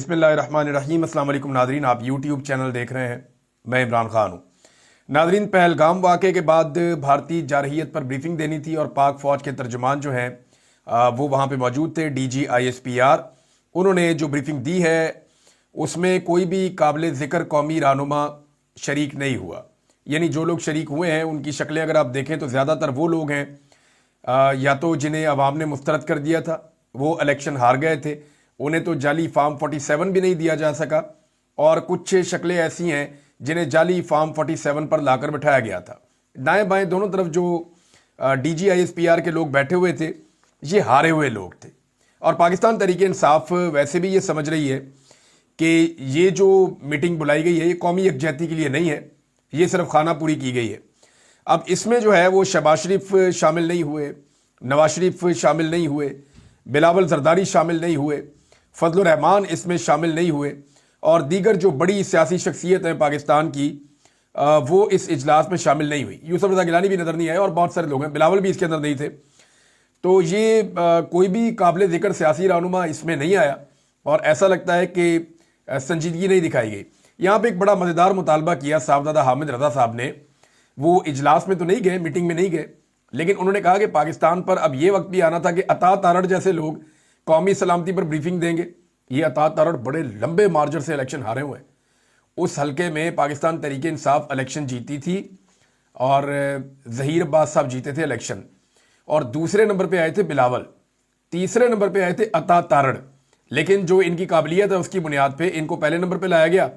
बिस्मिल्लाहिर्रहमानिर्रहीम। अस्सलाम वालेकुम नादरीन, आप यूट्यूब चैनल देख रहे हैं। मैं इमरान खान हूँ। नादरीन, पहलगाम वाक़े के बाद भारतीय जारहियत पर ब्रीफिंग देनी थी और पाक फ़ौज के तर्जुमान जो हैं वो वहाँ पे मौजूद थे। DG ISPR उन्होंने जो ब्रीफिंग दी है उसमें कोई भी काबिल ज़िक्र कौमी रहनुमा शरीक नहीं हुआ। यानी जो लोग शरीक हुए हैं उनकी शक्लें अगर आप देखें तो ज़्यादातर वो लोग हैं या तो जिन्हें अवाम ने मुस्तरद कर दिया था, वो इलेक्शन हार गए थे, उन्हें तो जाली फार्म 47 भी नहीं दिया जा सका, और कुछ शक्लें ऐसी हैं जिन्हें जाली फार्म 47 पर लाकर बिठाया गया था। दाएं बाएं दोनों तरफ जो DG ISPR के लोग बैठे हुए थे ये हारे हुए लोग थे। और पाकिस्तान तहरीक इंसाफ वैसे भी ये समझ रही है कि ये जो मीटिंग बुलाई गई है ये कौमी यकजहती के लिए नहीं है, ये सिर्फ खाना पूरी की गई है। अब इसमें जो है वो शहबाज शरीफ शामिल नहीं हुए, नवाज शरीफ शामिल नहीं हुए, बिलावल जरदारी शामिल नहीं हुए, फजलुर रहमान इसमें शामिल नहीं हुए, और दीगर जो बड़ी सियासी शख्सियत हैं पाकिस्तान की वो इस इजलास में शामिल नहीं हुई। यूसुफ रज़ा गिलानी भी नज़र नहीं आए और बहुत सारे लोग हैं, बिलावल भी इसके अंदर नहीं थे। तो ये कोई भी काबिल ज़िक्र सियासी रहनुमा इसमें नहीं आया और ऐसा लगता है कि संजीदगी नहीं दिखाई गई। यहाँ पे एक बड़ा मज़ेदार मुतालबा किया साहबजादा हामिद रज़ा साहब ने। वो इजलास में तो नहीं गए, मीटिंग में नहीं गए, लेकिन उन्होंने कहा कि पाकिस्तान पर अब ये वक्त भी आना था कि अता तारड़ जैसे लोग कौमी सलामती पर ब्रीफिंग देंगे। ये अता तारड़ बड़े लंबे मार्जिन से इलेक्शन हारे हुए हैं। उस हलके में पाकिस्तान तहरीक इंसाफ इलेक्शन जीती थी और ज़हीर अब्बास साहब जीते थे इलेक्शन, और दूसरे नंबर पे आए थे बिलावल, तीसरे नंबर पे आए थे अता तारड़। लेकिन जो इनकी काबिलियत है उसकी बुनियाद पे इनको पहले नंबर पे लाया गया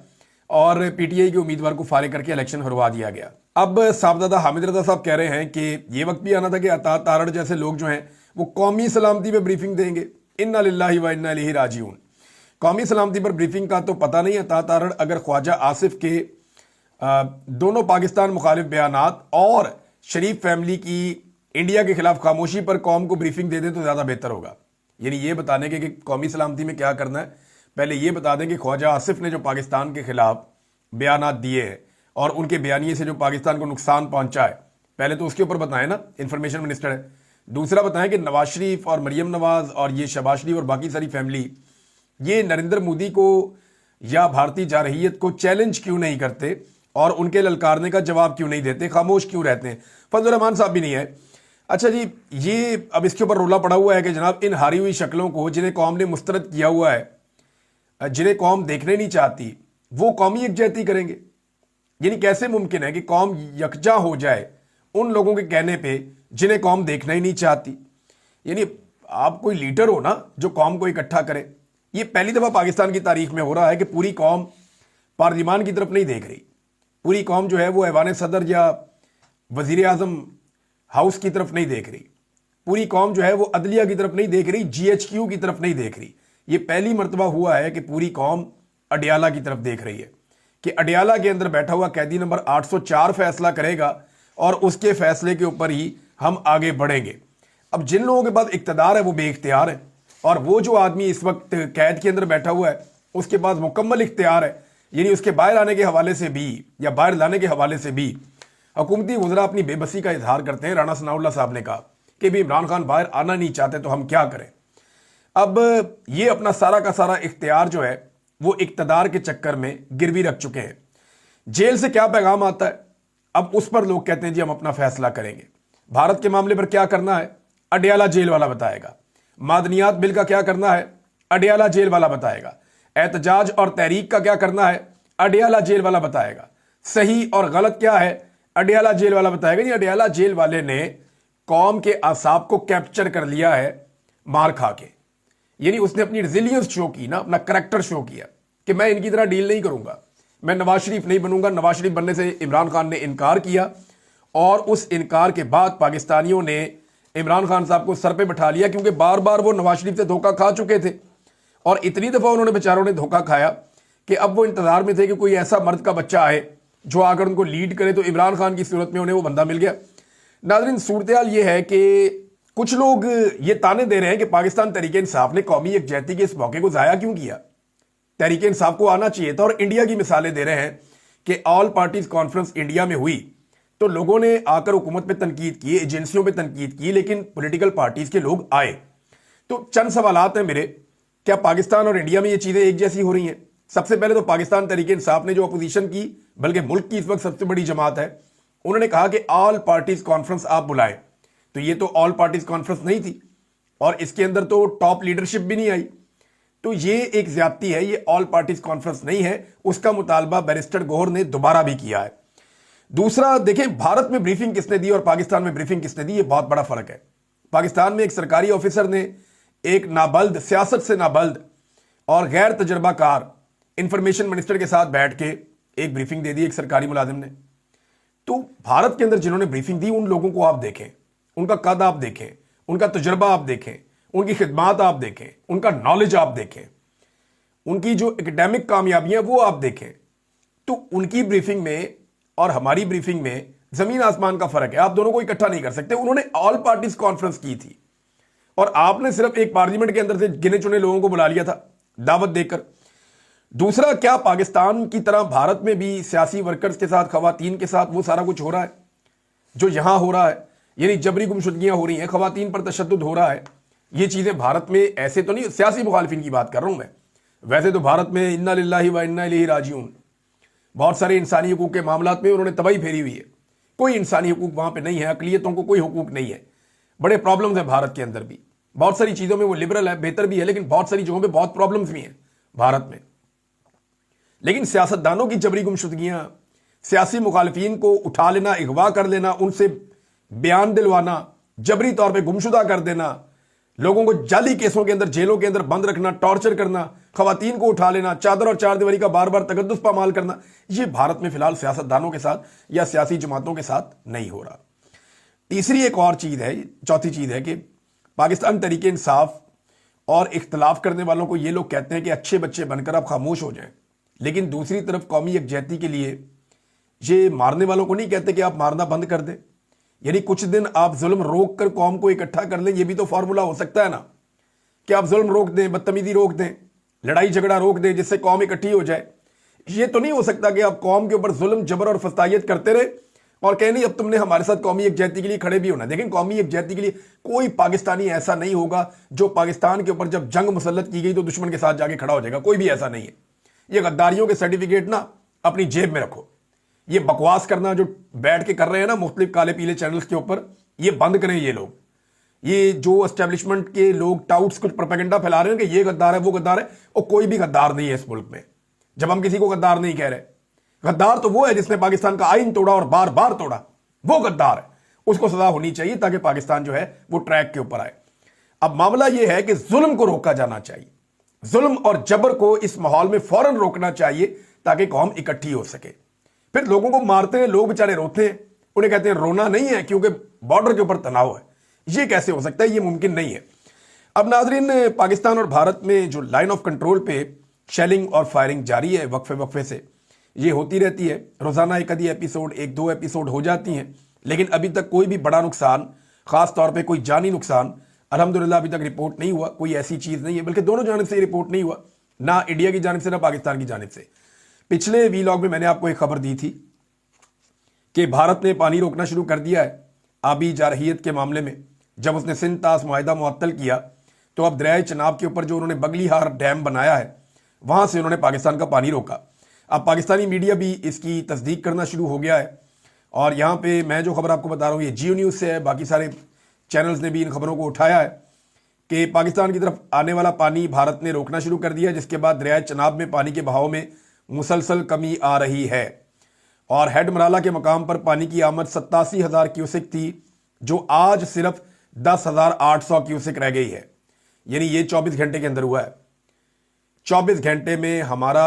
और PTI के उम्मीदवार को फारिग करके इलेक्शन हरवा दिया गया। अब साहबजादा हामिद रज़ा साहब कह रहे हैं कि ये वक्त भी आना था कि अता तारड़ जैसे लोग जो हैं वो कौमी सलामती पे ब्रीफिंग देंगे। इन्ना लिल्लाहि व इन्ना इलैहि राजिऊन। कौमी सलामती पर ब्रीफिंग का तो पता नहीं। अता तारड़ अगर ख्वाजा आसिफ के दोनों पाकिस्तान मुखालिफ बयानात और शरीफ फैमिली की इंडिया के खिलाफ खामोशी पर कौम को ब्रीफिंग दे दें तो ज़्यादा बेहतर होगा। यानी ये बताने के कि कौमी सलामती में क्या करना है, पहले ये बता दें कि ख्वाजा आसिफ ने जो पाकिस्तान के खिलाफ बयानात दिए हैं और उनके बयानिए से जो पाकिस्तान को नुकसान पहुंचा है, पहले तो उसके ऊपर बताएं ना, इंफॉर्मेशन मिनिस्टर है। दूसरा बताएं कि नवाज शरीफ और मरियम नवाज और ये शहबाज शरीफ और बाकी सारी फैमिली ये नरेंद्र मोदी को या भारतीय जारहियत को चैलेंज क्यों नहीं करते और उनके ललकारने का जवाब क्यों नहीं देते, खामोश क्यों रहते हैं। फजलुर रहमान साहब भी नहीं है। अच्छा जी, ये अब इसके ऊपर रोला पड़ा हुआ है कि जनाब इन हारी हुई शक्लों को जिन्हें कौम ने मुस्तरद किया हुआ है, जिन्हें कौम देखने नहीं चाहती, वो कौमी यकजहती करेंगे। यानी कैसे मुमकिन है कि कौम यकजा हो जाए उन लोगों के कहने पे जिन्हें कौम देखना ही नहीं चाहती। यानी आप कोई लीडर हो ना जो कौम को इकट्ठा करे। ये पहली दफ़ा पाकिस्तान की तारीख में हो रहा है कि पूरी कौम पार्लियामान की तरफ नहीं देख रही, पूरी कौम जो है वो ऐवान सदर या वजीर आज़म हाउस की तरफ नहीं देख रही, पूरी कौम जो है वो अदलिया की तरफ नहीं देख रही, GHQ की तरफ नहीं देख रही। ये पहली मरतबा हुआ है कि पूरी कौम अडियाला की तरफ देख रही है कि अडियाला के अंदर बैठा हुआ कैदी नंबर 804 फैसला करेगा और उसके फैसले के ऊपर ही हम आगे बढ़ेंगे। अब जिन लोगों के पास इख्तियार है वो बेइख्तियार है, और वो जो आदमी इस वक्त कैद के अंदर बैठा हुआ है उसके पास मुकम्मल इख्तियार है। यानी उसके बाहर आने के हवाले से भी या बाहर लाने के हवाले से भी हुकूमती वज़रा अपनी बेबसी का इजहार करते हैं। राना सनाउल्लाह साहब ने कहा कि भी इमरान खान बाहर आना नहीं चाहते तो हम क्या करें। अब ये अपना सारा का सारा इख्तियार जो है वो इख्तियार के चक्कर में गिरवी रख चुके हैं। जेल से क्या पैगाम आता है, अब उस पर लोग कहते हैं जी हम अपना फैसला करेंगे। भारत के मामले पर क्या करना है, अडियाला जेल वाला बताएगा। मादनियात बिल का क्या करना है, अडियाला जेल वाला बताएगा। एहतजाज और तहरीक का क्या करना है, अडियाला जेल वाला बताएगा। सही और गलत क्या है, अडियाला जेल वाला बताएगा। नहीं, अडियाला जेल वाले ने कौम के आसाब को कैप्चर कर लिया है मार खा के। यानी उसने अपनी रेजिलियंस शो की ना, अपना करैक्टर शो किया कि मैं इनकी तरह डील नहीं करूंगा, मैं नवाज शरीफ नहीं बनूंगा। नवाज शरीफ बनने से इमरान खान ने इनकार किया और उस इनकार के बाद पाकिस्तानियों ने इमरान खान साहब को सर पे बिठा लिया, क्योंकि बार बार वो नवाज शरीफ से धोखा खा चुके थे और इतनी दफ़ा उन्होंने बेचारों ने धोखा खाया कि अब वो इंतजार में थे कि कोई ऐसा मर्द का बच्चा आए जो आकर उनको लीड करे। तो इमरान खान की सूरत में उन्हें वो बंदा मिल गया। नाज़रीन, सूरत हाल ये है कि कुछ लोग ये ताने दे रहे हैं कि पाकिस्तान तहरीक इंसाफ ने कौमी यकजहती के इस मौके को ज़ाया क्यों किया, तहरीक इंसाफ को आना चाहिए था। और इंडिया की मिसालें दे रहे हैं कि ऑल पार्टीज कॉन्फ्रेंस इंडिया में हुई तो लोगों ने आकर हुकूमत पे तनकीद की, एजेंसियों पे तनकीद की, लेकिन पॉलिटिकल पार्टीज के लोग आए। तो चंद सवालात हैं मेरे क्या पाकिस्तान और इंडिया में ये चीजें एक जैसी हो रही हैं? सबसे पहले तो पाकिस्तान तहरीक इंसाफ ने जो अपोजिशन की, बल्कि मुल्क की इस वक्त सबसे बड़ी जमात है, उन्होंने कहा कि ऑल पार्टीज कॉन्फ्रेंस आप बुलाएं। तो ये तो ऑल पार्टीज कॉन्फ्रेंस नहीं थी और इसके अंदर तो टॉप लीडरशिप भी नहीं आई। तो ये एक ज्यादती है, ये ऑल पार्टीज कॉन्फ्रेंस नहीं है। उसका मुतालबा बैरिस्टर गौहर ने दोबारा भी किया है। दूसरा देखें, भारत में ब्रीफिंग किसने दी और पाकिस्तान में ब्रीफिंग किसने दी, ये बहुत बड़ा फर्क है। पाकिस्तान में एक सरकारी ऑफिसर ने एक नाबल्द, सियासत से नाबल्द और गैर तजर्बाकार इंफॉर्मेशन मिनिस्टर के साथ बैठ के एक ब्रीफिंग दे दी, एक सरकारी मुलाजिम ने। तो भारत के अंदर जिन्होंने ब्रीफिंग दी उन लोगों को आप देखें, उनका कद आप देखें, उनका तजुर्बा आप देखें, उनकी खिदमात आप देखें, उनका नॉलेज आप देखें, उनकी जो एकेडमिक कामयाबियां वो आप देखें। तो उनकी ब्रीफिंग में और हमारी ब्रीफिंग में जमीन आसमान का फर्क है। आप दोनों को इकट्ठा नहीं कर सकते। उन्होंने ऑल पार्टीज कॉन्फ्रेंस की थी और आपने सिर्फ एक पार्लियामेंट के अंदर से गिने चुने लोगों को बुला लिया था दावत देकर। दूसरा, क्या पाकिस्तान की तरह भारत में भी सियासी वर्कर्स के साथ, खवातीन के साथ वो सारा कुछ हो रहा है जो यहां हो रहा है? यानी जबरी गुमशुदगियां हो रही हैं, खवातीन पर तशद्दुद हो रहा है। ये चीजें भारत में ऐसे तो नहीं, सियासी मुखालिफिन की बात कर रहा हूं मैं। वैसे तो भारत में इन्ना लिल्लाहि व इन्ना इलैहि राजिऊन, बहुत सारे इंसानी हुकूक के मामलात में उन्होंने तबाही फेरी हुई है। कोई इंसानी हुकूक वहां पे नहीं है, अकलियतों को कोई हुकूक नहीं है। बड़े प्रॉब्लम्स है भारत के अंदर भी, बहुत सारी चीजों में वो लिबरल है, बेहतर भी है, लेकिन बहुत सारी जगहों पे बहुत प्रॉब्लम्स भी हैं भारत में। लेकिन सियासतदानों की जबरी गुमशुदगियां, सियासी मुखालिफिन को उठा लेना, अगवा कर लेना, उनसे बयान दिलवाना, जबरी तौर पे गुमशुदा कर देना, लोगों को जाली केसों के अंदर, जेलों के अंदर बंद रखना, टॉर्चर करना, खवातीन को उठा लेना, चादर और चार दीवारी का बार बार तकद्दुस पामाल करना, ये भारत में फिलहाल सियासतदानों के साथ या सियासी जमातों के साथ नहीं हो रहा। तीसरी एक और चीज है, चौथी चीज है कि पाकिस्तान तरीके इंसाफ और इख्तलाफ करने वालों को ये लोग कहते हैं कि अच्छे बच्चे बनकर आप खामोश हो जाएं, लेकिन दूसरी तरफ कौमी यकजहती के लिए ये मारने वालों को नहीं कहते कि आप मारना बंद कर दें। यानी कुछ दिन आप जुल्म रोक कर कौम को इकट्ठा कर लें, ये भी तो फार्मूला हो सकता है ना, कि आप जुल्म रोक दें, बदतमीजी रोक दें, लड़ाई झगड़ा रोक दें, जिससे कौम इकट्ठी हो जाए। ये तो नहीं हो सकता कि आप कौम के ऊपर जुल्म, जबर और फस्तायत करते रहे और कहें नहीं अब तुमने हमारे साथ कौमी यकजहती के लिए खड़े भी होना। लेकिन कौमी यकजहती के लिए कोई पाकिस्तानी ऐसा नहीं होगा जो पाकिस्तान के ऊपर जब जंग मुसल्लत की गई तो दुश्मन के साथ जाके खड़ा हो जाएगा, कोई भी ऐसा नहीं है। ये गद्दारियों के सर्टिफिकेट ना अपनी जेब में रखो। ये बकवास करना जो बैठ के कर रहे हैं ना मुख्तलिफ काले पीले चैनल्स के ऊपर, ये बंद करें। ये लोग, ये जो एस्टेब्लिशमेंट के लोग टाउट्स कुछ प्रोपेगेंडा फैला रहे हैं कि ये गद्दार है वो गद्दार है, और कोई भी गद्दार नहीं है इस मुल्क में। जब हम किसी को गद्दार नहीं कह रहे, गद्दार तो वो है जिसने पाकिस्तान का आइन तोड़ा और बार बार तोड़ा, वो गद्दार है। उसको सजा होनी चाहिए ताकि पाकिस्तान जो है वो ट्रैक के ऊपर आए। अब मामला यह है कि जुल्म को रोका जाना चाहिए, जुल्म और जबर को इस माहौल में फौरन रोकना चाहिए ताकि कौम इकट्ठी हो सके। फिर लोगों को मारते हैं, लोग बेचारे रोते हैं, उन्हें कहते हैं रोना नहीं है क्योंकि बॉर्डर के ऊपर तनाव है। ये कैसे हो सकता है? ये मुमकिन नहीं है। अब नाजरीन, पाकिस्तान और भारत में जो लाइन ऑफ कंट्रोल पे शेलिंग और फायरिंग जारी है वक्फे वक्फे से, ये होती रहती है। रोजाना एक आधी एपिसोड, एक दो एपिसोड हो जाती हैं, लेकिन अभी तक कोई भी बड़ा नुकसान, खास तौर पे कोई जानी नुकसान अल्हम्दुलिल्लाह अभी तक रिपोर्ट नहीं हुआ। कोई ऐसी चीज नहीं है, बल्कि दोनों जानिब से रिपोर्ट नहीं हुआ, ना इंडिया की जानिब से ना पाकिस्तान की जानिब से। पिछले वीलॉग में मैंने आपको एक खबर दी थी कि भारत ने पानी रोकना शुरू कर दिया है आबी जारहियत के मामले में। जब उसने सिंध तास मुआहिदा मुअत्तल किया तो अब दरियाए चनाब के ऊपर जो उन्होंने बगलीहार डैम बनाया है वहां से उन्होंने पाकिस्तान का पानी रोका। अब पाकिस्तानी मीडिया भी इसकी तस्दीक करना शुरू हो गया है और यहाँ पे मैं जो खबर आपको बता रहा हूँ ये जियो न्यूज़ से है, बाकी सारे चैनल्स ने भी इन खबरों को उठाया है कि पाकिस्तान की तरफ आने वाला पानी भारत ने रोकना शुरू कर दिया, जिसके बाद दरियाए चनाब में पानी के बहाव में मुसलसल कमी आ रही है और हेड मराला के मकाम पर पानी की आमद 87,000 क्यूसेक थी, जो आज सिर्फ 10,800 क्यूसेक रह गई है। यानी ये 24 घंटे के अंदर हुआ है। 24 घंटे में हमारा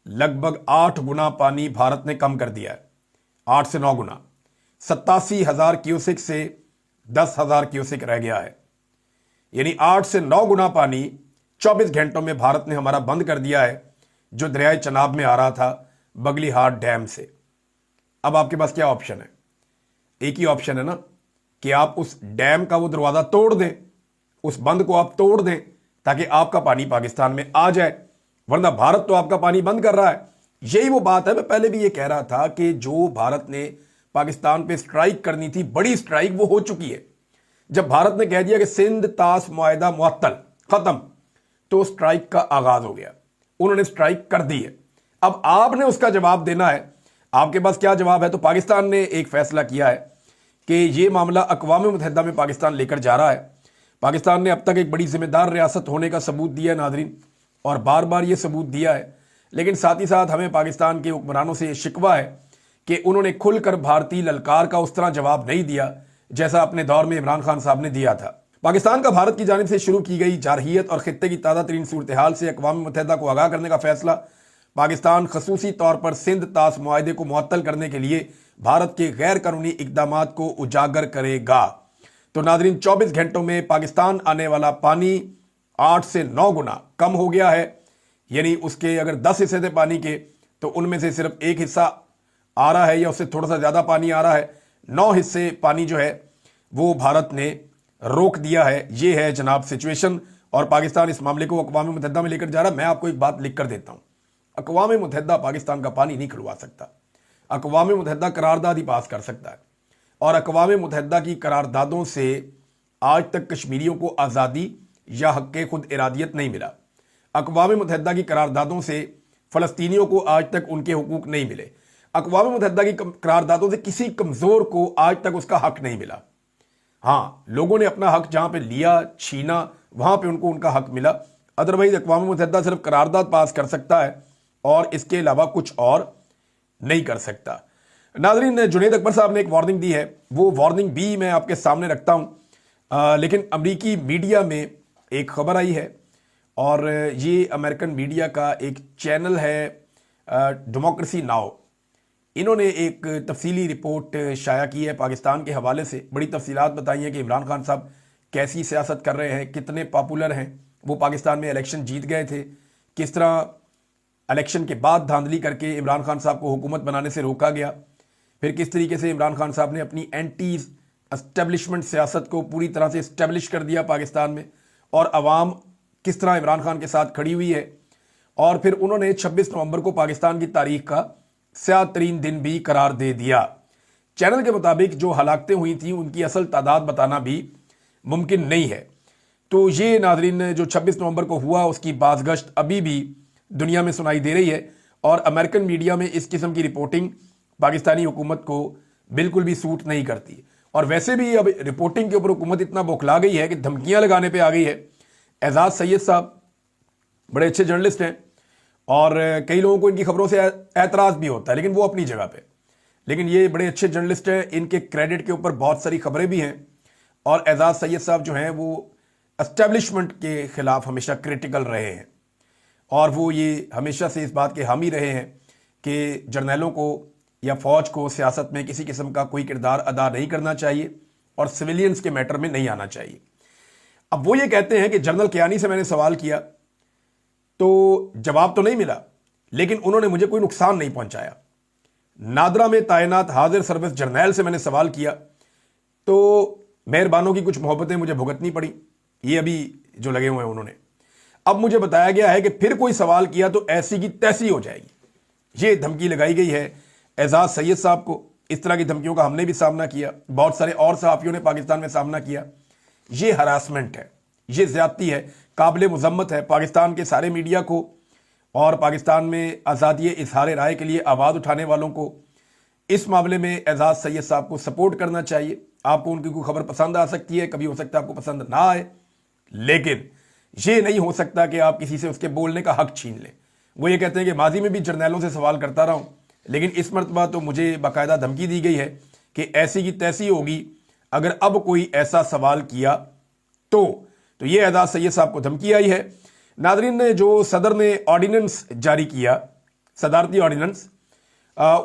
लगभग 8 गुना पानी भारत ने कम कर दिया है, 8 से 9 गुना। 87,000 क्यूसेक से 10,000 क्यूसेक रह गया है। यानी 8 से 9 गुना पानी 24 घंटों में भारत ने हमारा बंद कर दिया है, जो दरियाए चनाब में आ रहा था बगलीहार डैम से। अब आपके पास क्या ऑप्शन है? एक ही ऑप्शन है ना कि आप उस डैम का वो दरवाजा तोड़ दें, उस बंद को आप तोड़ दें ताकि आपका पानी पाकिस्तान में आ जाए, वरना भारत तो आपका पानी बंद कर रहा है। यही वो बात है, मैं पहले भी ये कह रहा था कि जो भारत ने पाकिस्तान पे स्ट्राइक करनी थी, बड़ी स्ट्राइक, वो हो चुकी है। जब भारत ने कह दिया कि सिंध तास मुआहिदा मुअत्तल खत्म, तो स्ट्राइक का आगाज हो गया, उन्होंने स्ट्राइक कर दी है। अब आपने उसका जवाब देना है। आपके पास क्या जवाब है? तो पाकिस्तान ने एक फैसला किया है कि ये मामला अक़वाम मुत्तहिदा में पाकिस्तान लेकर जा रहा है। पाकिस्तान ने अब तक एक बड़ी जिम्मेदार रियासत होने का सबूत दिया है नाज़रीन, और बार बार ये सबूत दिया है। लेकिन साथ ही साथ हमें पाकिस्तान के हुक्मरानों से शिकवा है कि उन्होंने खुलकर भारतीय ललकार का उस तरह जवाब नहीं दिया जैसा अपने दौर में इमरान खान साहब ने दिया था। पाकिस्तान का भारत की जानिब से शुरू की गई जारहियत और खित्ते की ताज़ा तरीन सूरत हाल से अक़वाम मुत्तहिदा को आगाह करने का फैसला पाकिस्तान खसूसी तौर पर सिंध तास मुआहदे को मुअत्तल करने के लिए भारत के गैर कानूनी इक़दामात को उजागर करेगा। तो नाज़रीन, 24 घंटों में पाकिस्तान आने वाला पानी 8 से 9 गुना कम हो गया है। यानी उसके अगर 10 हिस्से थे पानी के, तो उनमें से सिर्फ एक हिस्सा आ रहा है या उससे थोड़ा सा ज़्यादा पानी आ रहा है। 9 हिस्से पानी जो है वो भारत ने रोक दिया है। ये है जनाब सिचुएशन, और पाकिस्तान इस मामले को अक़वाम मुत्तहिदा में लेकर जा रहा है। मैं आपको एक बात लिख कर देता हूँ, अक़वाम मुत्तहिदा पाकिस्तान का पानी नहीं खुलवा सकता। अक़वाम मुत्तहिदा करारदाद ही पास कर सकता है, और अक़वाम मुत्तहिदा की करारदादों से आज तक कश्मीरियों को आज़ादी या हक़ खुद इरादियत नहीं मिला। अक़वाम मुत्तहिदा की करारदादों से फ़लस्तीनियों को आज तक उनके हुकूक नहीं मिले। अक़वाम मुत्तहिदा की करारदादों से किसी कमज़ोर को आज तक उसका हक़ नहीं मिला। हाँ, लोगों ने अपना हक़ जहाँ पे लिया, छीना, वहाँ पे उनको उनका हक़ मिला। अदरवाइज़ अक़वाम मुत्तहिदा सिर्फ करारदाद पास कर सकता है और इसके अलावा कुछ और नहीं कर सकता। नाज़रीन, जुनैद अकबर साहब ने एक वार्निंग दी है, वो वार्निंग भी मैं आपके सामने रखता हूँ। लेकिन अमरीकी मीडिया में एक खबर आई है, और ये अमेरिकन मीडिया का एक चैनल है डेमोक्रेसी नाउ। इन्होंने एक तफसीली रिपोर्ट शाया की है पाकिस्तान के हवाले से। बड़ी तफसीलात बताई हैं कि इमरान खान साहब कैसी सियासत कर रहे हैं, कितने पॉपुलर हैं। वो पाकिस्तान में इलेक्शन जीत गए थे, किस तरह इलेक्शन के बाद धांधली करके इमरान खान साहब को हुकूमत बनाने से रोका गया, फिर किस तरीके से इमरान खान साहब ने अपनी एंटी एस्टेब्लिशमेंट सियासत को पूरी तरह से इस्टेब्लिश कर दिया पाकिस्तान में, और अवाम किस तरह इमरान खान के साथ खड़ी हुई है। और फिर उन्होंने 26 नवंबर को पाकिस्तान की तारीख का स्याह तरीन दिन भी करार दे दिया। चैनल के मुताबिक जो हलाकतें हुई थी उनकी असल तादाद बताना भी मुमकिन नहीं है। तो ये नाज़रीन, जो 26 नवंबर को हुआ उसकी बाज़गश्त अभी भी दुनिया में सुनाई दे रही है, और अमेरिकन मीडिया में इस किस्म की रिपोर्टिंग पाकिस्तानी हुकूमत को बिल्कुल भी सूट नहीं करती। और वैसे भी अब रिपोर्टिंग के ऊपर हुकूमत इतना बौखला गई है कि धमकियां लगाने पे आ गई है। एजाज सैयद साहब बड़े अच्छे जर्नलिस्ट हैं, और कई लोगों को इनकी खबरों से एतराज़ भी होता है, लेकिन वो अपनी जगह पे। लेकिन ये बड़े अच्छे जर्नलिस्ट हैं, इनके क्रेडिट के ऊपर बहुत सारी खबरें भी हैं। और एजाज सैयद साहब जो हैं वो एस्टेब्लिशमेंट के ख़िलाफ़ हमेशा क्रिटिकल रहे हैं, और वो ये हमेशा से इस बात के हामी रहे हैं कि जर्नैलों को या फ़ौज को सियासत में किसी किस्म का कोई किरदार अदा नहीं करना चाहिए, और सिविलियंस के मैटर में नहीं आना चाहिए। अब वो ये कहते हैं कि जनरल कियानी से मैंने सवाल किया तो जवाब तो नहीं मिला, लेकिन उन्होंने मुझे कोई नुकसान नहीं पहुंचाया। नादरा में तैनात हाजिर सर्विस जर्नैल से मैंने सवाल किया तो मेहरबानों की कुछ मोहब्बतें मुझे भुगतनी पड़ी। ये अभी जो लगे हुए हैं उन्होंने। अब मुझे बताया गया है कि फिर कोई सवाल किया तो ऐसी की तैसी हो जाएगी। ये धमकी लगाई गई है एजाज सैयद साहब को। इस तरह की धमकियों का हमने भी सामना किया, बहुत सारे और सहाफ़ियों ने पाकिस्तान में सामना किया। ये हरासमेंट है, ये ज़्यादती है, काबिल मुज़म्मत है। पाकिस्तान के सारे मीडिया को और पाकिस्तान में आज़ादी इज़हार राय के लिए आवाज़ उठाने वालों को इस मामले में एजाज सैयद साहब को सपोर्ट करना चाहिए। आपको उनकी कोई खबर पसंद आ सकती है, कभी हो सकता है आपको पसंद ना आए, लेकिन ये नहीं हो सकता कि आप किसी से उसके बोलने का हक छीन लें। वो ये कहते हैं कि माजी में भी जर्नैलों से सवाल करता रहा हूं, लेकिन इस मरतबा तो मुझे बाकायदा धमकी दी गई है कि ऐसी की तैसी होगी अगर अब कोई ऐसा सवाल किया तो ये एजाज सैयद साहब को धमकी आई है। नादरीन, ने जो सदर ने ऑर्डिनेंस जारी किया, सदारती ऑर्डिनेंस,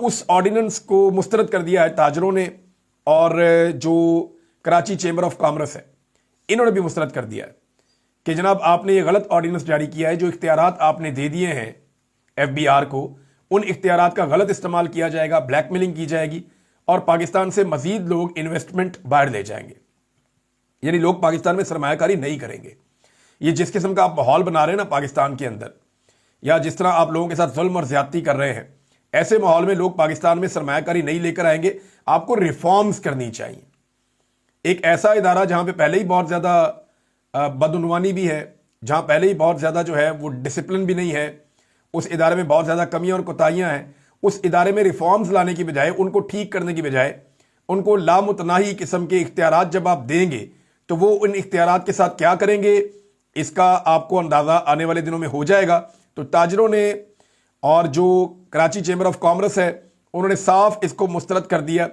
उस ऑर्डिनेंस को मुस्तरद कर दिया है ताजरों ने, और जो कराची चेंबर ऑफ कॉमर्स है इन्होंने भी मुस्तरद कर दिया है कि जनाब आपने ये गलत ऑर्डिनेंस जारी किया है। जो इख्तियारात आपने दे दिए हैं FBR को, उन इख्तियारात का गलत इस्तेमाल किया जाएगा, ब्लैकमेलिंग की जाएगी और पाकिस्तान से मजीद लोग इन्वेस्टमेंट बाहर ले जाएंगे। यानी लोग पाकिस्तान में सरमायाकारी नहीं करेंगे। ये जिस किस्म का आप माहौल बना रहे हैं ना पाकिस्तान के अंदर, या जिस तरह आप लोगों के साथ जुल्म और ज्यादती कर रहे हैं, ऐसे माहौल में लोग पाकिस्तान में सरमायाकारी नहीं लेकर आएंगे। आपको रिफॉर्म्स करनी चाहिए। एक ऐसा इदारा जहां पे पहले ही बहुत ज्यादा बदउनवानी भी है, जहां पहले ही बहुत ज़्यादा जो है वो डिसिप्लिन भी नहीं है, उस इदारे में बहुत ज़्यादा कमियां और कोताहियां हैं, उस इदारे में रिफॉर्म्स लाने की बजाय, उनको ठीक करने की बजाय, उनको लामुतनाही किस्म के इख्तियारात जब आप देंगे तो वो उन इख्तियारात के साथ क्या करेंगे इसका आपको अंदाज़ा आने वाले दिनों में हो जाएगा। तो ताजरों ने और जो कराची चेंबर ऑफ कॉमर्स है उन्होंने साफ इसको मुस्तरद कर दिया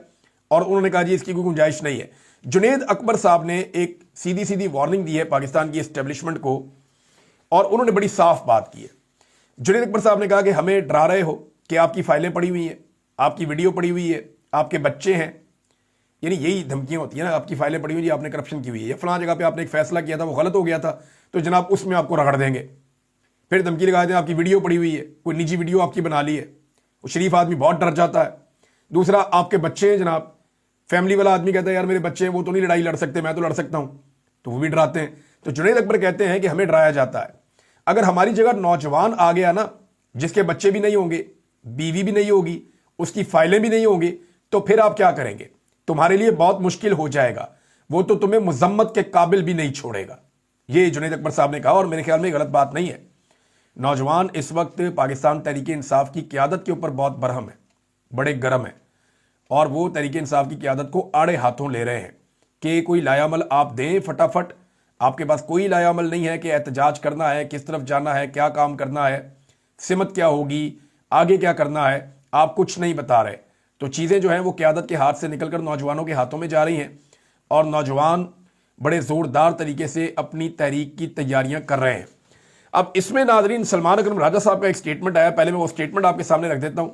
और उन्होंने कहा जी इसकी कोई गुंजाइश नहीं है। जुनेद अकबर साहब ने एक सीधी सीधी वार्निंग दी है पाकिस्तान की एस्टेब्लिशमेंट को और उन्होंने बड़ी साफ बात की है। जुनेद अकबर साहब ने कहा कि हमें डरा रहे हो कि आपकी फाइलें पड़ी हुई हैं, आपकी वीडियो पड़ी हुई है, आपके बच्चे हैं, यानी यही धमकियां होती हैं ना, आपकी फाइलें पड़ी हुई जी, आपने करप्शन की हुई है या फलां जगह पे आपने एक फैसला किया था वो गलत हो गया था तो जनाब उसमें आपको रगड़ देंगे। फिर धमकी लगा दें आपकी वीडियो पड़ी हुई है, कोई निजी वीडियो आपकी बना ली है, वो शरीफ आदमी बहुत डर जाता है। दूसरा आपके बच्चे हैं जनाब, फैमिली वाला आदमी कहता है यार मेरे बच्चे हैं वो तो नहीं लड़ाई लड़ सकते, मैं तो लड़ सकता हूं, तो वो भी डराते हैं। तो जुनैद अकबर कहते हैं कि हमें डराया जाता है। अगर हमारी जगह नौजवान आ गया ना जिसके बच्चे भी नहीं होंगे, बीवी भी नहीं होगी, उसकी फाइलें भी नहीं होंगी, तो फिर आप क्या करेंगे? तुम्हारे लिए बहुत मुश्किल हो जाएगा, वो तो तुम्हें मुजम्मत के काबिल भी नहीं छोड़ेगा। ये जुनैद अकबर साहब ने कहा और मेरे ख्याल में गलत बात नहीं है। नौजवान इस वक्त पाकिस्तान तहरीक इंसाफ की क्यादत के ऊपर बहुत बरहम है, बड़े गर्म है और वो तहरीक इंसाफ की क्यादत को आड़े हाथों ले रहे हैं कि कोई लायामल आप दें फटाफट। आपके पास कोई लायामल नहीं है कि एहतजाज करना है, किस तरफ जाना है, क्या काम करना है, सिमत क्या होगी, आगे क्या करना है, आप कुछ नहीं बता रहे। तो चीज़ें जो हैं वो क़यादत के हाथ से निकलकर नौजवानों के हाथों में जा रही हैं और नौजवान बड़े ज़ोरदार तरीके से अपनी तहरीक की तैयारियां कर रहे हैं। अब इसमें नाज़रीन सलमान अकरम राजा साहब का एक स्टेटमेंट आया, पहले मैं वो स्टेटमेंट आपके सामने रख देता हूं,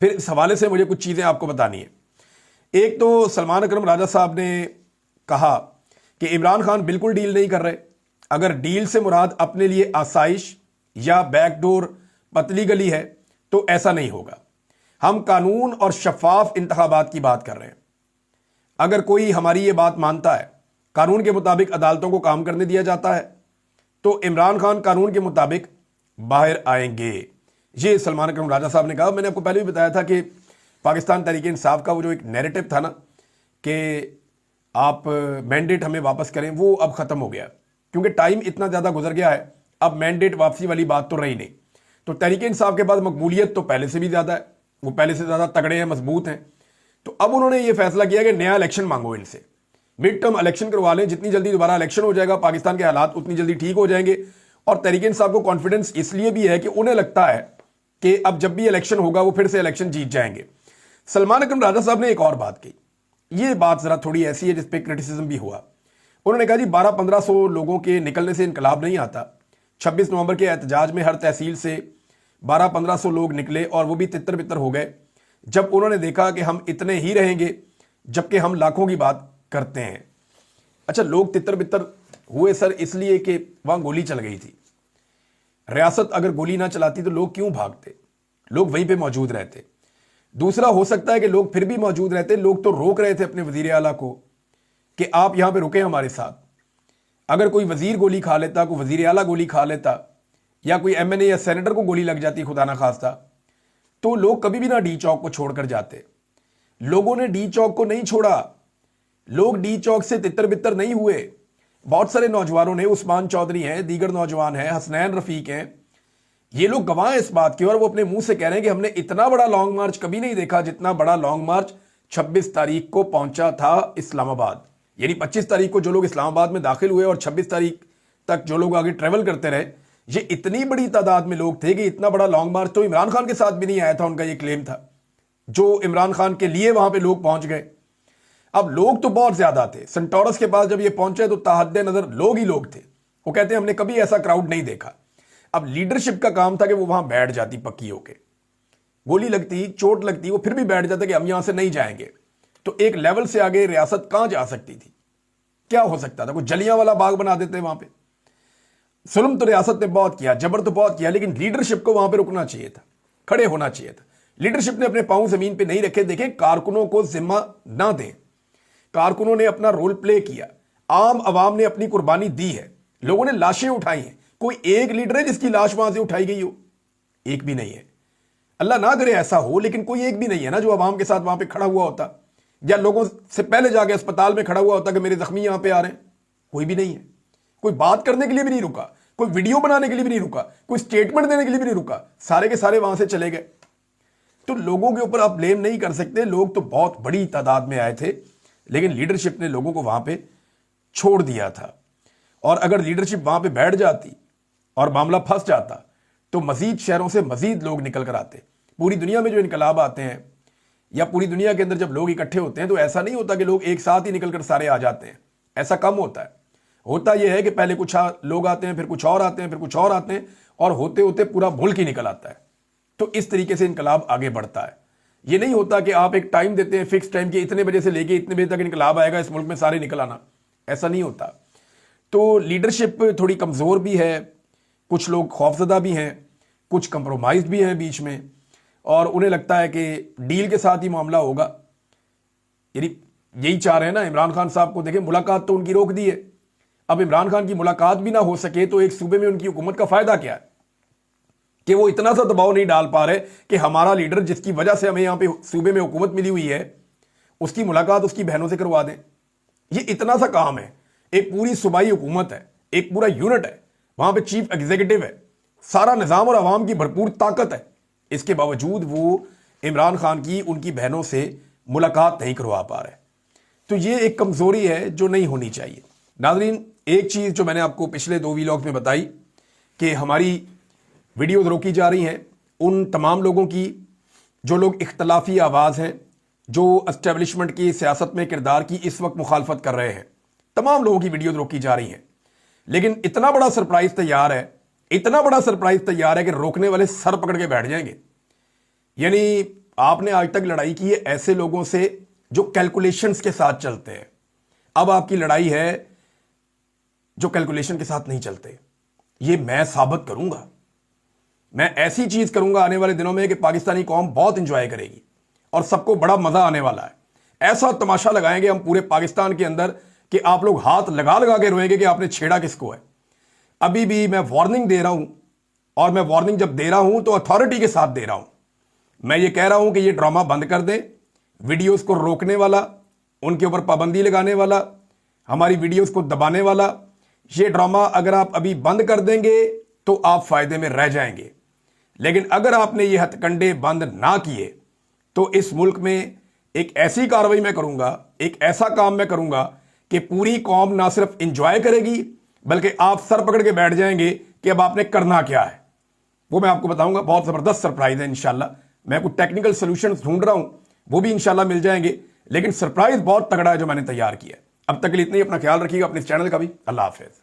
फिर इस हवाले से मुझे कुछ चीज़ें आपको बतानी है। एक तो सलमान अकरम राजा साहब ने कहा कि इमरान खान बिल्कुल डील नहीं कर रहे। अगर डील से मुराद अपने लिए आसाइश या बैकडोर पतली गली है तो ऐसा नहीं होगा। हम कानून और शफाफ इंतखाबात की बात कर रहे हैं। अगर कोई हमारी ये बात मानता है कानून के मुताबिक अदालतों को काम करने दिया जाता है तो इमरान खान कानून के मुताबिक बाहर आएंगे। ये सलमान अकरम राजा साहब ने कहा। मैंने आपको पहले भी बताया था कि पाकिस्तान तहरीक इंसाफ का वो जो एक नैरेटिव था ना कि आप मैंडेट हमें वापस करें, वो अब ख़त्म हो गया क्योंकि टाइम इतना ज़्यादा गुजर गया है। अब मैंडेट वापसी वाली बात तो रही नहीं। तो तहरीक इंसाफ के पास मकबूलियत तो पहले से भी ज़्यादा है, वो पहले से ज़्यादा तगड़े हैं, मजबूत हैं। तो अब उन्होंने ये फैसला किया कि नया इलेक्शन मांगो इनसे, मिड टर्म इलेक्शन करवा लें। जितनी जल्दी दोबारा इलेक्शन हो जाएगा पाकिस्तान के हालात उतनी जल्दी ठीक हो जाएंगे। और तहरीक इंसाफ को कॉन्फिडेंस इसलिए भी है कि उन्हें लगता है कि अब जब भी इलेक्शन होगा वो फिर से इलेक्शन जीत जाएंगे। सलमान अकरम राजा साहब ने एक और बात कही, ये बात ज़रा थोड़ी ऐसी है जिसपे क्रिटिसिज्म भी हुआ। उन्होंने कहा जी 1200-1500 लोगों के निकलने से इनकलाब नहीं आता। 26 नवंबर के एहतजाज में हर तहसील से 1200-1500 लोग निकले और वो भी तितर बितर हो गए जब उन्होंने देखा कि हम इतने ही रहेंगे जबकि हम लाखों की बात करते हैं। अच्छा, लोग तितर बितर हुए सर इसलिए कि वहां गोली चल गई थी। रियासत अगर गोली ना चलाती तो लोग क्यों भागते? लोग वहीं पे मौजूद रहते। दूसरा हो सकता है कि लोग फिर भी मौजूद रहते, लोग तो रोक रहे थे अपने वजीर आला को कि आप यहां पे रुके हमारे साथ। अगर कोई वजीर गोली खा लेता, कोई वजीर आला गोली खा लेता या कोई एमएनए या सेनेटर को गोली लग जाती खुदा ना खास्ता, तो लोग कभी भी ना डी चौक को छोड़कर जाते। लोगों ने डी चौक को नहीं छोड़ा, लोग डी चौक से तितर बितर नहीं हुए। बहुत सारे नौजवानों ने, उस्मान चौधरी हैं, दीगर नौजवान हैं, हसनैन रफीक हैं, ये लोग गवाह हैं इस बात के और वो अपने मुंह से कह रहे हैं कि हमने इतना बड़ा लॉन्ग मार्च कभी नहीं देखा जितना बड़ा लॉन्ग मार्च 26 तारीख को पहुंचा था इस्लामाबाद। यानी 25 तारीख को जो लोग इस्लामाबाद में दाखिल हुए और 26 तारीख तक जो लोग आगे ट्रेवल करते रहे, ये इतनी बड़ी तादाद में लोग थे कि इतना बड़ा लॉन्ग मार्च तो इमरान खान के साथ भी नहीं आया था। उनका ये क्लेम था जो इमरान खान के लिए वहां पे लोग पहुंच गए। अब लोग तो बहुत ज्यादा थे। सेंटोरस के पास जब ये पहुंचे तो ताहद्दे नजर लोग ही लोग थे। वो कहते हैं हमने कभी ऐसा क्राउड नहीं देखा। अब लीडरशिप का काम था कि वो वहां बैठ जाती पक्की होके, गोली लगती, चोट लगती, वो फिर भी बैठ जाते कि हम यहां से नहीं जाएंगे। तो एक लेवल से आगे रियासत कहां जा सकती थी? क्या हो सकता था? कोई जलियांवाला बाग बना देते वहां पे। जुल्म तो रियासत ने बहुत किया, जबर तो बहुत किया, लेकिन लीडरशिप को वहां पे रुकना चाहिए था, खड़े होना चाहिए था। लीडरशिप ने अपने पांव जमीन पे नहीं रखे। देखें, कारकुनों को जिम्मा ना दें। कारकुनों ने अपना रोल प्ले किया, आम आवाम ने अपनी कुर्बानी दी है, लोगों ने लाशें उठाई हैं। कोई एक लीडर है जिसकी लाश वहां से उठाई गई हो? एक भी नहीं है। अल्लाह ना करे ऐसा हो, लेकिन कोई एक भी नहीं है ना जो आवाम के साथ वहां पे खड़ा हुआ होता या लोगों से पहले जाके अस्पताल में खड़ा हुआ होता कि मेरे जख्मी यहां पे आ रहे हैं। कोई भी नहीं है। कोई बात करने के लिए भी नहीं रुका, कोई वीडियो बनाने के लिए भी नहीं रुका, कोई स्टेटमेंट देने के लिए भी नहीं रुका, सारे के सारे वहां से चले गए। तो लोगों के ऊपर आप ब्लेम नहीं कर सकते, लोग तो बहुत बड़ी तादाद में आए थे, लेकिन लीडरशिप ने लोगों को वहां पे छोड़ दिया था। और अगर लीडरशिप वहां पे बैठ जाती और मामला फंस जाता तो मजीद शहरों से मजीद लोग निकल कर आते। पूरी दुनिया में जो इनकलाब आते हैं या पूरी दुनिया के अंदर जब लोग इकट्ठे होते हैं तो ऐसा नहीं होता कि लोग एक साथ ही निकल कर सारे आ जाते हैं, ऐसा कम होता है। होता यह है कि पहले कुछ लोग आते हैं, फिर कुछ और आते हैं, फिर कुछ और आते हैं, और होते होते पूरा मुल्क ही निकल आता है। तो इस तरीके से इनकलाब आगे बढ़ता है। ये नहीं होता कि आप एक टाइम देते हैं, फिक्स टाइम के इतने बजे से लेके इतने बजे तक इनकलाब आएगा, इस मुल्क में सारे निकल आना, ऐसा नहीं होता। तो लीडरशिप थोड़ी कमज़ोर भी है, कुछ लोग खौफजदा भी हैं, कुछ कंप्रोमाइज भी हैं बीच में, और उन्हें लगता है कि डील के साथ ही मामला होगा। यानी यही चाह रहे हैं ना इमरान खान साहब को। देखें, मुलाकात तो उनकी रोक दी है। अब इमरान खान की मुलाकात भी ना हो सके तो एक सूबे में उनकी हुकूमत का फायदा क्या है कि वो इतना सा दबाव नहीं डाल पा रहे कि हमारा लीडर जिसकी वजह से हमें यहां पे सूबे में हुकूमत मिली हुई है उसकी मुलाकात उसकी बहनों से करवा दें। ये इतना सा काम है। एक पूरी सूबाई हुकूमत है, एक पूरा यूनिट है, वहां पे चीफ एग्जीक्यूटिव है, सारा निजाम और आवाम की भरपूर ताकत है। इसके बावजूद वो इमरान खान की उनकी बहनों से मुलाकात नहीं करवा पा रहे। तो ये एक कमजोरी है जो नहीं होनी चाहिए। नाज़रीन, एक चीज जो मैंने आपको पिछले 2 वीलॉग्स में बताई कि हमारी वीडियोज रोकी जा रही हैं, उन तमाम लोगों की जो लोग इख्तलाफी आवाज़ हैं, जो एस्टेब्लिशमेंट की सियासत में किरदार की इस वक्त मुखालफत कर रहे हैं, तमाम लोगों की वीडियोज रोकी जा रही हैं। लेकिन इतना बड़ा सरप्राइज तैयार है, इतना बड़ा सरप्राइज तैयार है कि रोकने वाले सर पकड़ के बैठ जाएंगे। यानी आपने आज तक लड़ाई की है ऐसे लोगों से जो कैलकुलेशंस के साथ चलते हैं। अब आपकी लड़ाई है जो कैलकुलेशन के साथ नहीं चलते। ये मैं साबित करूंगा, मैं ऐसी चीज करूंगा आने वाले दिनों में कि पाकिस्तानी कौम बहुत इंजॉय करेगी और सबको बड़ा मजा आने वाला है। ऐसा तमाशा लगाएंगे हम पूरे पाकिस्तान के अंदर कि आप लोग हाथ लगा लगा के रोएंगे कि आपने छेड़ा किसको है। अभी भी मैं वार्निंग दे रहा हूं, और मैं वार्निंग जब दे रहा हूं तो अथॉरिटी के साथ दे रहा हूं। मैं ये कह रहा हूं कि ये ड्रामा बंद कर दें। वीडियोस को रोकने वाला, उनके ऊपर पाबंदी लगाने वाला, हमारी वीडियोस को दबाने वाला, ये ड्रामा अगर आप अभी बंद कर देंगे तो आप फायदे में रह जाएंगे। लेकिन अगर आपने ये हथकंडे बंद ना किए तो इस मुल्क में एक ऐसी कार्रवाई मैं करूंगा, एक ऐसा काम मैं करूंगा कि पूरी कौम ना सिर्फ इंजॉय करेगी बल्कि आप सर पकड़ के बैठ जाएंगे कि अब आपने करना क्या है। वो मैं आपको बताऊंगा। बहुत जबरदस्त सरप्राइज है इंशाल्लाह। मैं कुछ टेक्निकल सॉल्यूशंस ढूंढ रहा हूं, वो भी इंशाल्लाह मिल जाएंगे। लेकिन सरप्राइज बहुत तगड़ा है जो मैंने तैयार किया है। अब तक के लिए इतना ही। अपना ख्याल रखिएगा, अपने इस चैनल का भी। अल्लाह हाफिज।